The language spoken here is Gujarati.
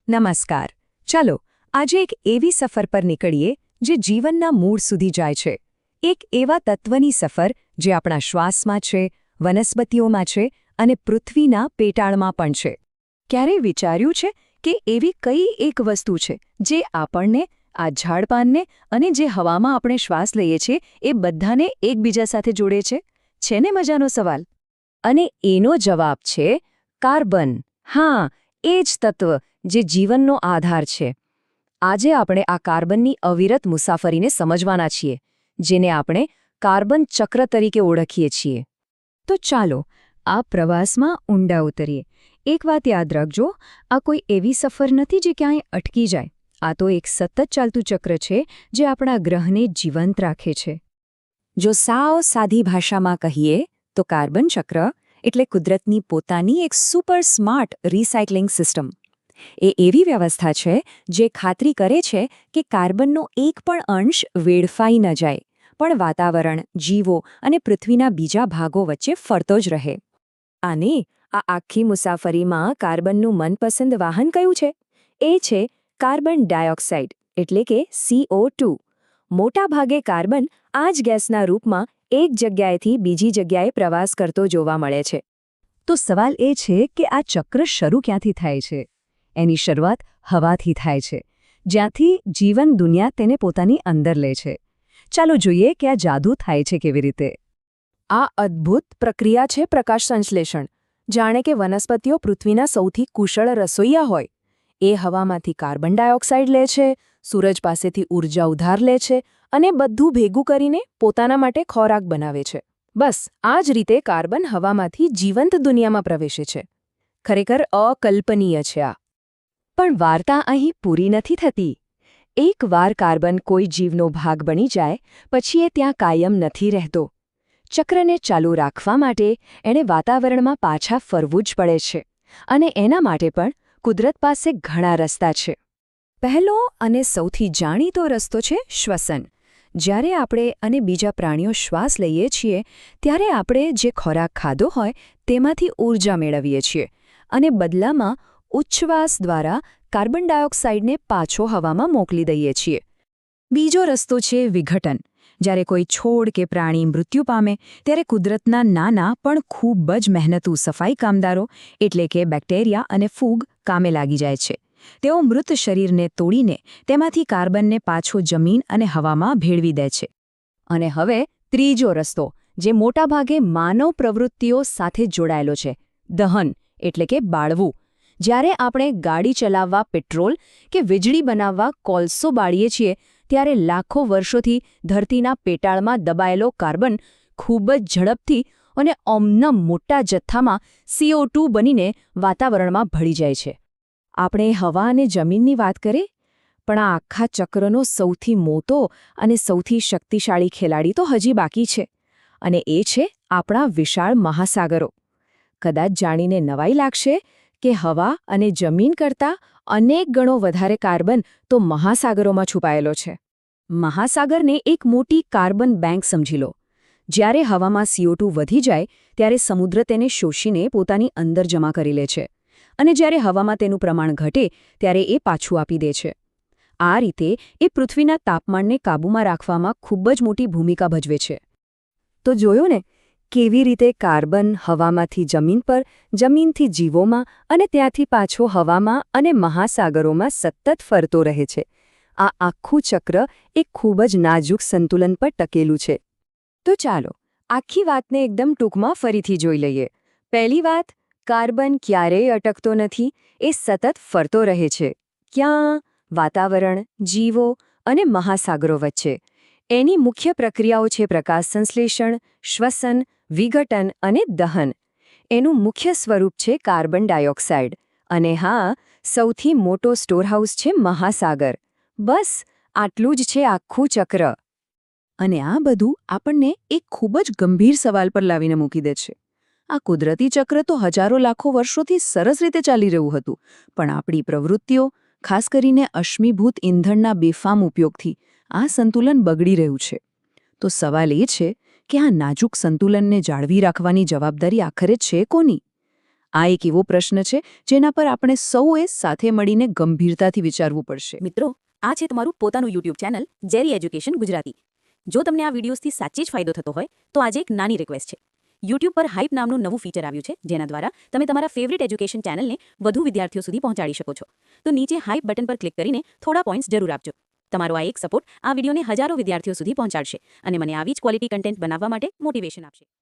નમસ્કાર. ચાલો આજે એક એવી સફર પર નીકળીએ જે જીવનના મૂળ સુધી જાય છે. એક એવા તત્વની સફર જે આપણા શ્વાસમાં છે, વનસ્પતિઓમાં છે અને પૃથ્વીના પેટાળમાં પણ છે. ક્યારેય વિચાર્યું છે કે એવી કઈ એક વસ્તુ છે જે આપણને, આ ઝાડપાનને અને જે હવામાં આપણે શ્વાસ લઈએ છીએ એ બધાને એકબીજા સાથે જોડે છે? છે ને મજાનો સવાલ? અને એનો જવાબ છે કાર્બન. હા, એ જ તત્વ જે જીવનનો આધાર છે. આજે આપણે આ કાર્બનની અવિરત મુસાફરીને સમજવાના છીએ, જેને આપણે કાર્બન ચક્ર તરીકે ઓળખીએ છીએ. તો ચાલો આ પ્રવાસમાં ઊંડા ઉતરીએ. એક વાત યાદ રાખજો, આ કોઈ એવી સફર નથી જે ક્યાંય અટકી જાય. આ તો એક સતત ચાલતું ચક્ર છે જે આપણા ગ્રહને જીવંત રાખે છે. જો સાવ સાદી ભાષામાં કહીએ તો કાર્બન ચક્ર એટલે કુદરતની પોતાની એક સુપર સ્માર્ટ રિસાયકલિંગ સિસ્ટમ. એ એવી વ્યવસ્થા છે જે ખાતરી કરે છે કે કાર્બનનો એક પણ અંશ વેડફાઈ ન જાય, પણ વાતાવરણ, જીવો અને પૃથ્વીના બીજા ભાગો વચ્ચે ફરતો જ રહે. અને આ આખી મુસાફરીમાં કાર્બનનું મનપસંદ વાહન કયું છે? એ છે કાર્બન ડાયોક્સાઇડ એટલે કે CO2. મોટાભાગે કાર્બન આ જ ગેસના રૂપમાં એક જગ્યાએથી બીજી જગ્યાએ પ્રવાસ કરતો જોવા મળે છે. તો સવાલ એ છે કે આ ચક્ર શરૂ ક્યાંથી થાય છે? એની શરૂઆત હવાથી થાય છે, જ્યાંથી જીવન દુનિયા તેને પોતાની અંદર લે છે. ચાલો જોઈએ કે આ જાદુ થાય છે કેવી રીતે. આ અદ્ભુત પ્રક્રિયા છે પ્રકાશ સંશ્લેષણ. જાણે કે વનસ્પતિઓ પૃથ્વીના સૌથી કુશળ રસોઈયા હોય. એ હવામાંથી કાર્બન ડાયોક્સાઇડ લે છે, સૂરજ પાસેથી ઊર્જા ઉધાર લે છે અને બધું ભેગું કરીને પોતાના માટે ખોરાક બનાવે છે. બસ આ જ રીતે કાર્બન હવામાંથી જીવંત દુનિયામાં પ્રવેશે છે. ખરેખર અકલ્પનીય છે આ. પણ વાર્તા અહીં પૂરી નથી થતી. એકવાર કાર્બન કોઈ જીવનો ભાગ બની જાય પછી એ ત્યાં કાયમ નથી રહેતો. ચક્રને ચાલુ રાખવા માટે એણે વાતાવરણમાં પાછા ફરવું જ પડે છે. અને એના માટે પણ કુદરત પાસે ઘણા રસ્તા છે. પહેલો અને સૌથી જાણીતો રસ્તો છે શ્વસન. જ્યારે આપણે અને બીજા પ્રાણીઓ શ્વાસ લઈએ છીએ ત્યારે આપણે જે ખોરાક ખાધો હોય તેમાંથી ઊર્જા મેળવીએ છીએ અને બદલામાં ઉચ્છ્વાસ દ્વારા કાર્બન ડાયોક્સાઇડને પાછો હવામાં મોકલી દઈએ છીએ. બીજો રસ્તો છે વિઘટન. જ્યારે કોઈ છોડ કે પ્રાણી મૃત્યુ પામે ત્યારે કુદરતના નાના પણ ખૂબ જ મહેનતુ સફાઈ કામદારો એટલે કે બેક્ટેરિયા અને ફૂગ કામે લાગી જાય છે. તેઓ મૃત શરીરને તોડીને તેમાંથી કાર્બનને પાછો જમીન અને હવામાં ભેળવી દે છે. અને હવે ત્રીજો રસ્તો, જે મોટાભાગે માનવ પ્રવૃત્તિઓ સાથે જોડાયેલો છે, દહન એટલે કે બાળવું. જ્યારે આપણે ગાડી ચલાવવા પેટ્રોલ કે વીજળી બનાવવા કોલસો બાળીએ છીએ ત્યારે લાખો વર્ષોથી ધરતીના પેટાળમાં દબાયેલો કાર્બન ખૂબ જ ઝડપથી અને ઓમના મોટા જથ્થામાં CO2 બનીને વાતાવરણમાં ભળી જાય છે. આપણે હવા અને જમીનની વાત કરીએ, પણ આ આખા ચક્રનો સૌથી મોટો અને સૌથી શક્તિશાળી ખેલાડી તો હજી બાકી છે. અને એ છે આપણા વિશાળ મહાસાગરો. કદાચ જાણીને નવાઈ લાગશે કે હવા અને જમીન કરતાં અનેક ગણો વધારે કાર્બન તો મહાસાગરોમાં છુપાયેલો છે. મહાસાગરને એક મોટી કાર્બન બેંક સમજી લો. જ્યારે હવામાં CO2 વધી જાય ત્યારે સમુદ્ર તેને શોષીને પોતાની અંદર જમા કરી લે છે. અને જ્યારે હવામાં તેનું પ્રમાણ ઘટે ત્યારે એ પાછું આપી દે છે. આ રીતે એ પૃથ્વીના તાપમાનને કાબૂમાં રાખવામાં ખૂબ જ મોટી ભૂમિકા ભજવે છે. તો જોયું ને કેવી રીતે કાર્બન હવામાંથી જમીન પર, જમીનથી જીવોમાં અને ત્યાંથી પાછો હવામાં અને મહાસાગરોમાં સતત ફરતો રહે છે. આ આખું ચક્ર એક ખૂબ જ નાજુક સંતુલન પર ટકેલું છે. તો ચાલો આખી વાતને એકદમ ટૂંકમાં ફરીથી જોઈ લઈએ. પહેલી વાત, કાર્બન ક્યારેય અટકતો નથી, એ સતત ફરતો રહે છે. ક્યાં? વાતાવરણ, જીવો અને મહાસાગરો વચ્ચે. એની મુખ્ય પ્રક્રિયાઓ છે પ્રકાશ સંશ્લેષણ, શ્વસન, વિઘટન અને દહન. એનું મુખ્ય સ્વરૂપ છે કાર્બન ડાયોક્સાઇડ. અને હા, સૌથી મોટો સ્ટોરહાઉસ છે મહાસાગર. બસ આટલું જ છે આખું ચક્ર. અને આ બધું આપણને એક ખૂબ જ ગંભીર સવાલ પર લાવીને મૂકી દે છે. આ કુદરતી ચક્ર તો હજારો લાખો વર્ષોથી સરસ રીતે ચાલી રહ્યું હતું, પણ આપણી પ્રવૃત્તિઓ, ખાસ કરીને અશ્મિભૂત ઈંધણના બેફામ ઉપયોગથી આ સંતુલન બગડી રહ્યું છે. તો સવાલ એ છે કે આ નાજુક સંતુલનને જાળવી રાખવાની જવાબદારી આખરે છે કોની? આ એક એવો પ્રશ્ન છે જેના પર આપણે સૌએ સાથે મળીને ગંભીરતાથી વિચારવું પડશે. મિત્રો, આ છે તમારું પોતાનું YouTube ચેનલ જેરી એજ્યુકેશન ગુજરાતી. જો તમને આ વિડીયોઝથી સાચે જ ફાયદો થતો હોય તો આજે એક નાની રિક્વેસ્ટ છે. YouTube પર હાઇપ નામનું નવું ફીચર આવ્યું છે જેના દ્વારા તમે તમારા ફેવરિટ એજ્યુકેશન ચેનલને વધુ વિદ્યાર્થીઓ સુધી પહોંચાડી શકો છો. તો નીચે હાઇપ બટન પર ક્લિક કરીને થોડા પોઈન્ટ્સ જરૂર આપજો. તમારો આ એક સપોર્ટ આ વિડીયોને હજારો વિદ્યાર્થીઓ સુધી પહોંચાડશે અને મને આવી જ ક્વોલિટી કન્ટેન્ટ બનાવવા માટે મોટિવેશન આપશે.